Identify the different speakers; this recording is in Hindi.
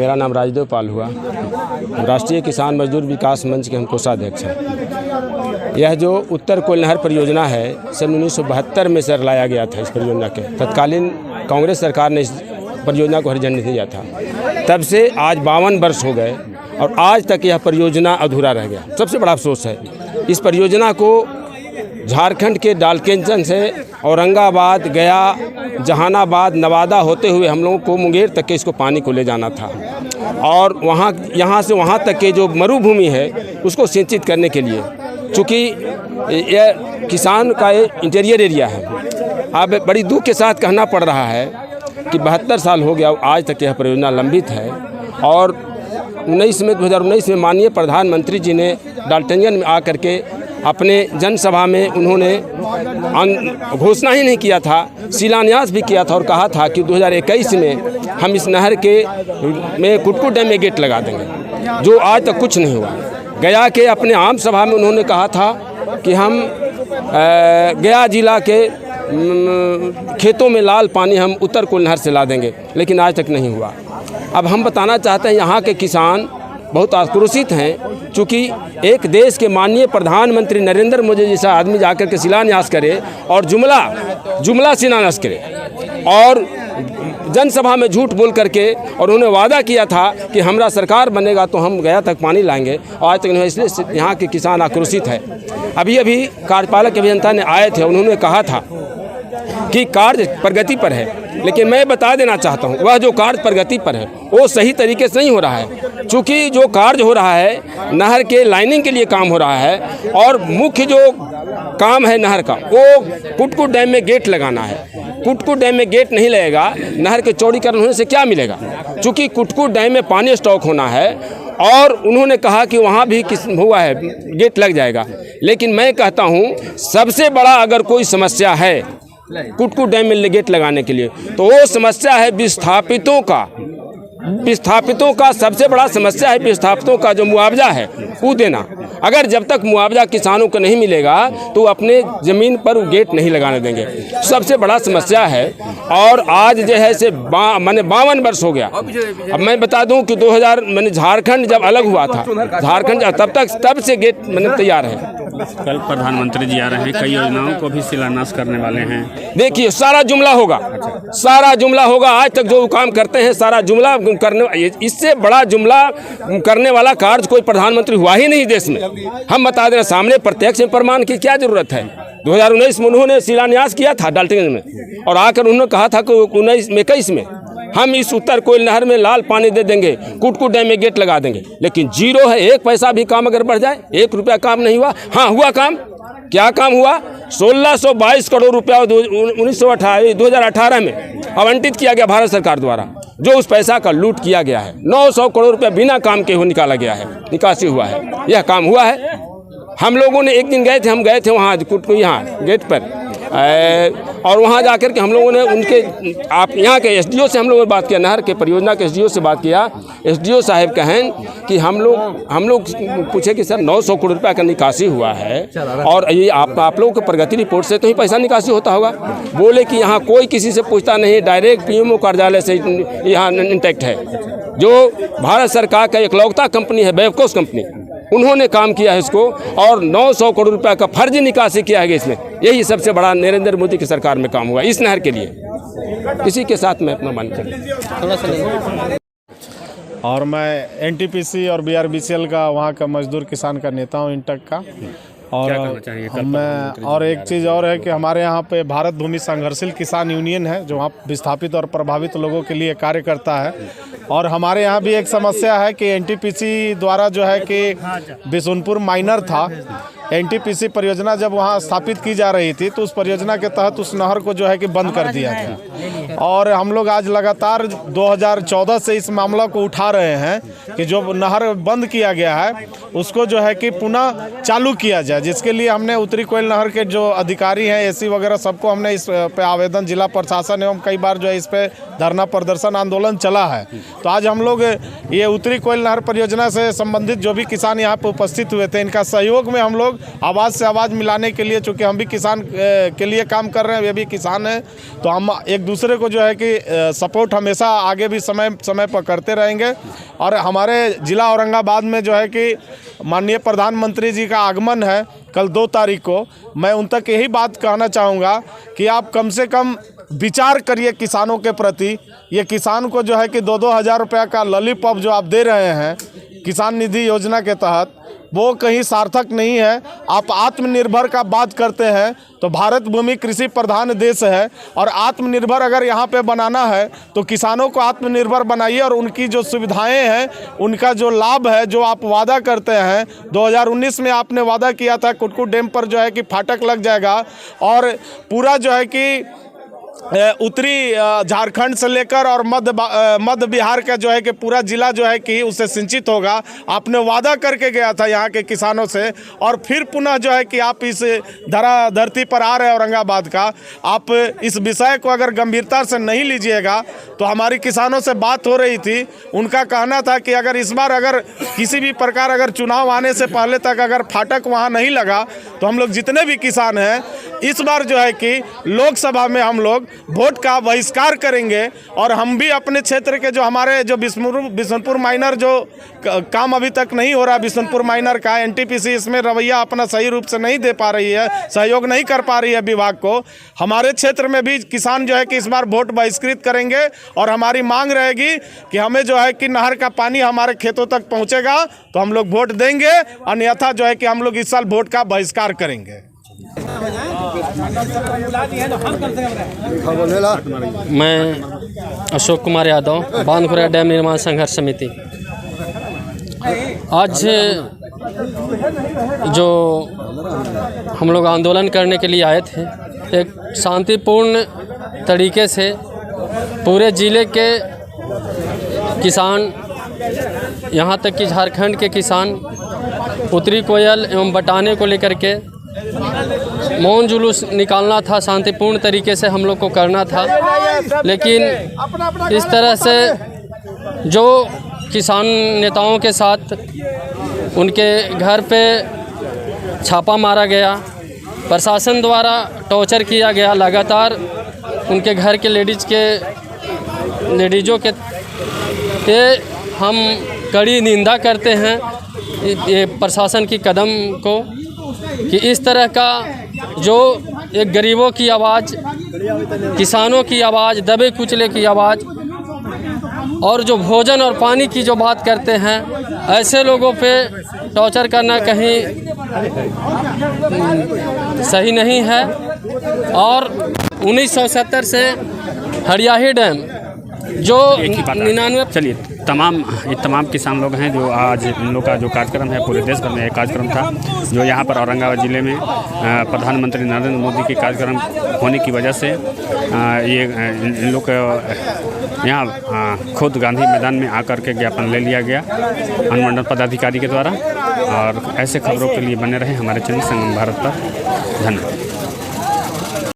Speaker 1: मेरा नाम राजदेव पाल हुआ। राष्ट्रीय किसान मजदूर विकास मंच के हम कोषाध्यक्ष हैं। यह जो उत्तर कोयल नहर परियोजना है सन 1972 में सर लाया गया था। इस परियोजना के तत्कालीन कांग्रेस सरकार ने इस परियोजना को हरी झंडी दिया था। तब से आज 52 वर्ष हो गए और आज तक यह परियोजना अधूरा रह गया। सबसे बड़ा अफसोस है। इस परियोजना को झारखंड के डालकेंचन से औरंगाबाद, गया, जहानाबाद, नवादा होते हुए हम लोगों को मुंगेर तक के इसको पानी को ले जाना था और यहाँ से वहाँ तक के जो मरुभूमि है उसको सिंचित करने के लिए, चूँकि यह किसान का इंटीरियर एरिया है। अब बड़ी दुख के साथ कहना पड़ रहा है कि 72 साल हो गया आज तक यह परियोजना लंबित है। और 2019 में माननीय प्रधानमंत्री जी ने डाल्टनगंज में आकर के अपने जनसभा में उन्होंने घोषणा ही नहीं किया था, शिलान्यास भी किया था और कहा था कि 2021 में हम इस नहर के में कुटकुट डैम में गेट लगा देंगे, जो आज तक कुछ नहीं हुआ। गया के अपने आम सभा में उन्होंने कहा था कि हम गया जिला के खेतों में लाल पानी हम उत्तर कोयल नहर से ला देंगे, लेकिन आज तक नहीं हुआ। अब हम बताना चाहते हैं यहाँ के किसान बहुत आक्रोशित हैं, चूँकि एक देश के माननीय प्रधानमंत्री नरेंद्र मोदी जैसा आदमी जाकर के शिलान्यास करे और जुमला शिलान्यास करे और जनसभा में झूठ बोल करके, और उन्होंने वादा किया था कि हमारा सरकार बनेगा तो हम गया तक पानी लाएंगे, और आज तक नहीं। इसलिए यहाँ के किसान आक्रोशित है। अभी कार्यपालक अभियंता ने आए थे, उन्होंने कहा था कि कार्य प्रगति पर है, लेकिन मैं बता देना चाहता हूँ वह जो कार्य प्रगति पर है वो सही तरीके से नहीं हो रहा है। चूँकि जो कार्य हो रहा है नहर के लाइनिंग के लिए काम हो रहा है और मुख्य जो काम है नहर का वो कुटकुट डैम में गेट लगाना है। कुटकुट डैम में गेट नहीं लगेगा, नहर के चौड़ीकरण होने से क्या मिलेगा? चूँकि कुटकुट डैम में पानी स्टॉक होना है और उन्होंने कहा कि वहाँ भी हुआ है गेट लग जाएगा, लेकिन मैं कहता हूँ सबसे बड़ा अगर कोई समस्या है कुटकुट डैम में गेट लगाने के लिए तो वो समस्या है विस्थापितों का सबसे बड़ा समस्या है विस्थापितों का जो मुआवजा है वो देना। अगर जब तक मुआवजा किसानों को नहीं मिलेगा तो अपने ज़मीन पर वो गेट नहीं लगाने देंगे, सबसे बड़ा समस्या है। और आज जो है से मैंने 52 वर्ष हो गया। अब मैं बता दूं कि 2000 मैंने झारखंड जब अलग हुआ था, झारखंड तब से गेट मैंने तैयार है।
Speaker 2: कल प्रधानमंत्री जी आ रहे हैं, कई योजनाओं को भी शिलान्यास करने वाले हैं।
Speaker 1: देखिए सारा जुमला होगा, सारा जुमला होगा। आज तक जो काम करते हैं सारा जुमला करने, इससे बड़ा जुमला करने वाला कार्य कोई प्रधानमंत्री हुआ ही नहीं देश में। हम बता देना सामने प्रत्यक्ष प्रमाण की क्या जरूरत है। 2019 में उन्होंने शिलान्यास किया था डाल्टनगंज में और आकर उन्होंने कहा था कि 21 में हम इस उत्तर कोयल नहर में लाल पानी दे देंगे, कुटकुट डैम में गेट लगा देंगे, लेकिन जीरो है। एक पैसा भी काम अगर बढ़ जाए, 1 रुपया काम नहीं हुआ। हाँ हुआ काम, क्या काम हुआ? 1622 करोड़ रुपया 2018 में आवंटित किया गया भारत सरकार द्वारा, जो उस पैसा का लूट किया गया है। 900 करोड़ रुपया बिना काम के निकाला गया है, निकासी हुआ है। यह काम हुआ है। हम लोगों ने एक दिन हम गए थे वहाँ यहाँ गेट पर और वहाँ जाकर के हम लोगों ने आप यहाँ के एसडीओ से हम लोगों ने बात किया, नहर के परियोजना के एसडीओ से बात किया। एसडीओ साहब कहें कि हम लोग पूछे कि सर 900 करोड़ रुपया का निकासी हुआ है और ये आप लोगों के प्रगति रिपोर्ट से तो ही पैसा निकासी होता होगा। बोले कि यहाँ कोई किसी से पूछता नहीं, डायरेक्ट पीएमओ कार्यालय से यहाँ इंटैक्ट है। जो भारत सरकार का एकलौता कंपनी है बैवकोस कंपनी, उन्होंने काम किया है इसको और 900 करोड़ रुपया का फर्जी निकासी किया है इसमें। यही सबसे बड़ा नरेंद्र मोदी की सरकार में काम हुआ इस नहर के लिए। इसी के साथ मैं अपना मानता
Speaker 3: और मैं एनटीपीसी और बीआरबीसीएल का वहाँ का मजदूर किसान का नेता हूँ, इंटक का। और एक चीज़ और है कि हमारे यहाँ पे भारत भूमि संघर्षशील किसान यूनियन है जो वहाँ विस्थापित और प्रभावित लोगों के लिए कार्य करता है। और हमारे यहाँ भी एक समस्या है कि एनटीपीसी द्वारा जो है कि बिशुनपुर माइनर था, एनटीपीसी परियोजना जब वहाँ स्थापित की जा रही थी तो उस परियोजना के तहत उस नहर को जो है कि बंद कर दिया गया। और हम लोग आज लगातार 2014 से इस मामला को उठा रहे हैं कि जो नहर बंद किया गया है उसको जो है कि पुनः चालू किया जाए, जिसके लिए हमने उत्तरी कोयल नहर के जो अधिकारी हैं, एसी वगैरह सबको हमने इस पे आवेदन, जिला प्रशासन एवं कई बार जो है इस पे धरना प्रदर्शन आंदोलन चला है। तो आज हम लोग ये उत्तरी कोयल नहर परियोजना से संबंधित जो भी किसान यहाँ पे उपस्थित हुए थे, इनका सहयोग में हम लोग लोग आवाज़ से आवाज़ मिलाने के लिए, चूँकि हम भी किसान के लिए काम कर रहे हैं, वे भी किसान हैं, तो हम एक दूसरे को जो है कि सपोर्ट हमेशा आगे भी समय समय पर करते रहेंगे। और हमारे ज़िला औरंगाबाद में जो है कि माननीय प्रधानमंत्री जी का आगमन है कल 2 तारीख को। मैं उन तक यही बात कहना चाहूँगा कि आप कम से कम विचार करिए किसानों के प्रति। ये किसान को जो है कि 2-2 हज़ार रुपया का लॉलीपॉप जो आप दे रहे हैं किसान निधि योजना के तहत, वो कहीं सार्थक नहीं है। आप आत्मनिर्भर का बात करते हैं तो भारत भूमि कृषि प्रधान देश है, और आत्मनिर्भर अगर यहाँ पे बनाना है तो किसानों को आत्मनिर्भर बनाइए और उनकी जो सुविधाएं हैं, उनका जो लाभ है, जो आप वादा करते हैं। 2019 में आपने वादा किया था कुटकुट डैम पर जो है कि फाटक लग जाएगा और पूरा जो है कि उत्तरी झारखंड से लेकर और मध्य बिहार का जो है कि पूरा जिला जो है कि उससे सिंचित होगा। आपने वादा करके गया था यहाँ के किसानों से, और फिर पुनः जो है कि आप इस धरती पर आ रहे हैं औरंगाबाद का। आप इस विषय को अगर गंभीरता से नहीं लीजिएगा तो हमारी किसानों से बात हो रही थी, उनका कहना था कि अगर इस बार अगर किसी भी प्रकार अगर चुनाव आने से पहले तक अगर फाटक वहाँ नहीं लगा तो हम लोग जितने भी किसान हैं इस बार जो है कि लोकसभा में हम लोग वोट का बहिष्कार करेंगे। और हम भी अपने क्षेत्र के जो हमारे जो बिशनपुर माइनर जो काम अभी तक नहीं हो रहा, बिशनपुर माइनर का एनटीपीसी इसमें रवैया अपना सही रूप से नहीं दे पा रही है, सहयोग नहीं कर पा रही है विभाग को। हमारे क्षेत्र में भी किसान जो है कि इस बार वोट बहिष्कृत करेंगे और हमारी मांग रहेगी कि हमें जो है कि नहर का पानी हमारे खेतों तक पहुँचेगा तो हम लोग वोट देंगे, अन्यथा जो है कि हम लोग इस साल वोट का बहिष्कार करेंगे।
Speaker 4: मैं अशोक कुमार यादव, बांधखुरा डैम निर्माण संघर्ष समिति। आज जो हम लोग आंदोलन करने के लिए आए थे, एक शांतिपूर्ण तरीके से पूरे ज़िले के किसान, यहाँ तक कि झारखंड के किसान उत्तरी कोयल एवं बटाने को लेकर के मौन जुलूस निकालना था, शांतिपूर्ण तरीके से हम लोग को करना था। लेकिन इस तरह से जो किसान नेताओं के साथ उनके घर पे छापा मारा गया, प्रशासन द्वारा टॉर्चर किया गया, लगातार उनके घर के लेडीज़ों के ये हम कड़ी निंदा करते हैं ये प्रशासन की कदम को, कि इस तरह का जो एक गरीबों की आवाज़, किसानों की आवाज़, दबे कुचले की आवाज़ और जो भोजन और पानी की जो बात करते हैं, ऐसे लोगों पे टॉर्चर करना कहीं सही नहीं है। और 1970 से हरियाही डैम जो 99,
Speaker 2: चलिए तमाम किसान लोग हैं जो आज इन लोग का जो कार्यक्रम है पूरे देश भर में एक कार्यक्रम था, जो यहाँ पर औरंगाबाद ज़िले में प्रधानमंत्री नरेंद्र मोदी के कार्यक्रम होने की वजह से ये इन लोग यहाँ खुद गांधी मैदान में आकर के ज्ञापन ले लिया गया अनुमंडल पदाधिकारी के द्वारा। और ऐसे खबरों के लिए बने रहे हमारे चैनल संगम भारत पर। धन्यवाद।